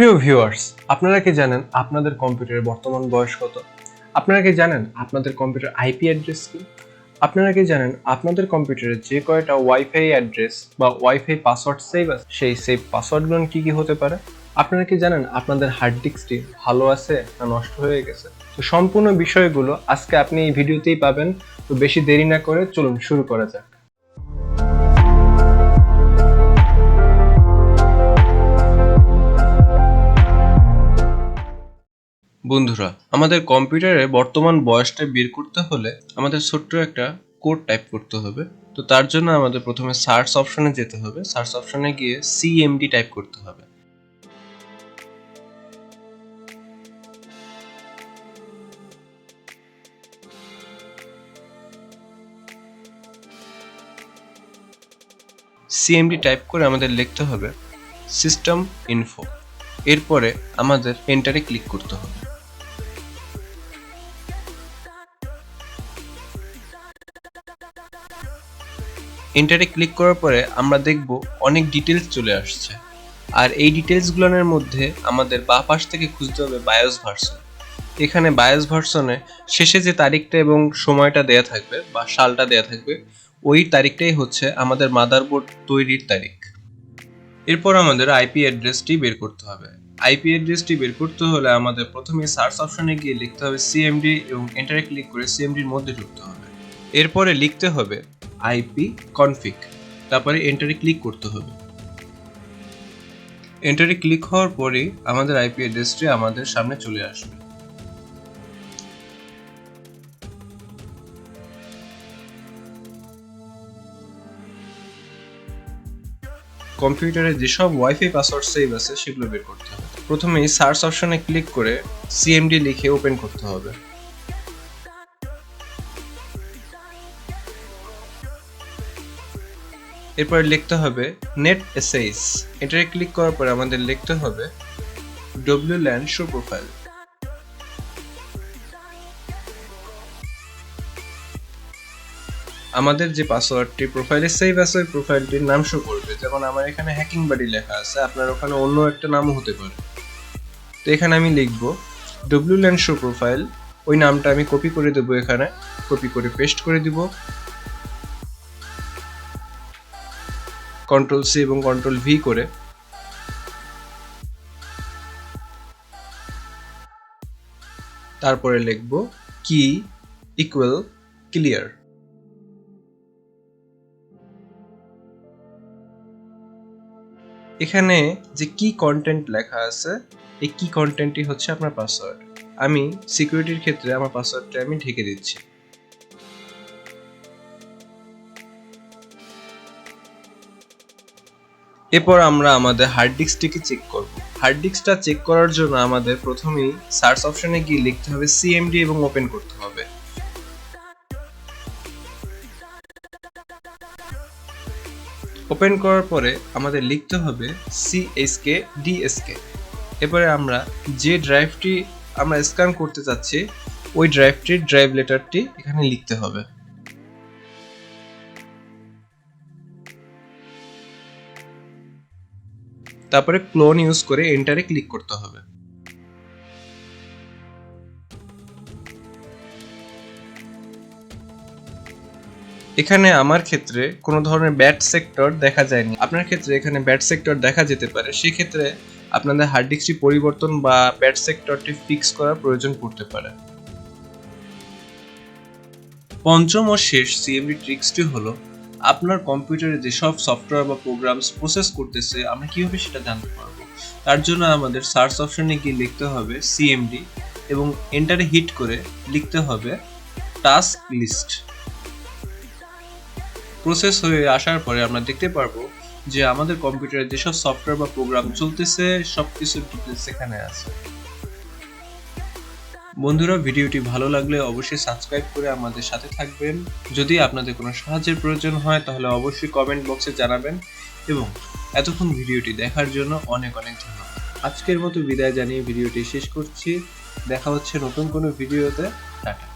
প্রিয় ভিউয়ার্স, আপনারা কি জানেন আপনাদের কম্পিউটারের বর্তমান বয়স কত? আপনারা কি জানেন আপনাদের কম্পিউটার আইপি অ্যাড্রেস কি? আপনারা কি জানেন আপনাদের কম্পিউটারে যে কয়টা ওয়াইফাই অ্যাড্রেস বা ওয়াইফাই পাসওয়ার্ড সেভ আছে সেই সেভ পাসওয়ার্ডগুলো কি কি হতে পারে? আপনারা কি জানেন আপনাদের হার্ড ডিস্কটি ভালো আছে না নষ্ট হয়ে গেছে? তো সম্পূর্ণ বিষয়গুলো আজকে আপনি এই ভিডিওতেই পাবেন। তো বেশি দেরি না করে চলুন শুরু করা যাক। বন্ধুরা, আমাদের কম্পিউটারে বর্তমান বয়সটা বের করতে হলে আমাদের ছোট্ট একটা কোড টাইপ করতে হবে। তো তার জন্য আমাদের প্রথমে সার্চ অপশনে যেতে হবে। সার্চ অপশনে গিয়ে CMD টাইপ করতে হবে। CMD টাইপ করে আমাদের লিখতে হবে সিস্টেম ইনফো। এরপরে আমাদের এন্টারে ক্লিক করতে হবে। এন্টারে ক্লিক করার পরে আমরা দেখব অনেক ডিটেলস চলে আসছে, আর এই ডিটেলসগুলোর মধ্যে আমাদের বাঁ পাশ থেকে খুঁজতে হবে বায়োস ভার্সন। এখানে বায়োস ভার্সনে শেষে যে তারিখটা এবং সময়টা দেয়া থাকবে বা সালটা দেয়া থাকবে, ওই তারিখটাই হচ্ছে আমাদের মাদারবোর্ড তৈরির তারিখ। এরপর আমাদের আইপি অ্যাড্রেসটি বের করতে হবে। আইপি অ্যাড্রেসটি বের করতে হলে আমাদের প্রথমে সার্চ অপশনে গিয়ে লিখতে হবে CMD এবং এন্টারে ক্লিক করে CMDর মধ্যে ঢুকতে হবে। এরপরে লিখতে হবে ipconfig, তারপরে এন্টারে ক্লিক করতে হবে। এন্টারে ক্লিক হওয়ার পরে আমাদের আইপি অ্যাড্রেসটি আমাদের সামনে চলে আসবে। কম্পিউটারে যেসব ওয়াইফাই পাসওয়ার্ড সেভ আছে সেগুলো বের করতে হবে। প্রথমেই সার্চ অপশনে ক্লিক করে CMD লিখে ওপেন করতে হবে। এরপরে লিখতে হবে নেট এসএইচ। এটারে ক্লিক করার পরে আমাদের লিখতে হবে WLAN শো প্রোফাইল। আমাদের যে পাসওয়ার্ডটি প্রোফাইলে সেভ আছে ওই প্রোফাইলটির নাম শো করবে। যেমন আমার এখানে হ্যাকিং বাডি লেখা আছে, আপনার ওখানে অন্য একটা নামও হতে পারে। তো এখানে আমি লিখব WLAN শো প্রোফাইল। ওই নামটা আমি কপি করে দেবো, এখানে কপি করে পেস্ট করে দিব। Ctrl+C এবং Ctrl+V করে তারপরে লিখব কি ইকুয়াল ক্লিয়ার। এখানে যে কি কন্টেন্ট লেখা আছে, এই কি কন্টেন্টই হচ্ছে আপনার পাসওয়ার্ড। আমি সিকিউরিটির ক্ষেত্রে আমার পাসওয়ার্ডটা আমি ঢেকে দিচ্ছি। এরপর আমরা আমাদের হার্ড ডিস্কটিকে চেক করব। হার্ড ডিস্কটা চেক করার জন্য আমাদের প্রথমেই সার্চ অপশনে গিয়ে লিখতে হবে CMD এবং ওপেন করতে হবে। ওপেন করার পরে আমাদের লিখতে হবে CHDD। এরপরে আমরা যে ড্রাইভটি আমরা স্ক্যান করতে চাচ্ছি ওই ড্রাইভটির ড্রাইভ লেটারটি এখানে লিখতে হবে। তারপরে ক্লোন ইউজ করে এন্টারে ক্লিক করতে হবে। এখানে আমার ক্ষেত্রে কোনো ধরনের ব্যাড সেক্টর দেখা যায়নি, আপনার ক্ষেত্রে এখানে ব্যাড সেক্টর দেখা যেতে পারে। সেই ক্ষেত্রে আপনাদের হার্ড ডিস্কটি পরিবর্তন বা ব্যাড সেক্টরটি ফিক্স করার প্রয়োজন পড়তে পারে। পঞ্চম ও শেষ CMD ট্রিক্সটি হলো আপনার কম্পিউটারে যেসব সফটওয়্যার বা প্রোগ্রামস প্রসেস করতেছে আমরা কিভাবে সেটা জানতে পারবো। তার জন্য আমাদের সার্চ অপশনে গিয়ে লিখতে হবে CMD এবং এন্টারে হিট করে লিখতে হবে টাস্কলিস্ট। প্রসেস হয়ে আসার পরে আমরা দেখতে পারবো যে আমাদের কম্পিউটারে যেসব সফটওয়্যার বা প্রোগ্রাম চলতেছে সবকিছুর ডিটেইলস এখানে আছে। বন্ধুরা, ভিডিওটি ভালো লাগলে অবশ্যই সাবস্ক্রাইব করে আমাদের সাথে থাকবেন। যদি আপনাদের কোনো সাহায্যের প্রয়োজন হয় তাহলে অবশ্যই কমেন্ট বক্সে জানাবেন, এবং এতক্ষণ ভিডিওটি দেখার জন্য অনেক অনেক ধন্যবাদ। আজকের মতো বিদায় জানিয়ে ভিডিওটি শেষ করছি। দেখা হচ্ছে নতুন কোনো ভিডিওতে। টাটা।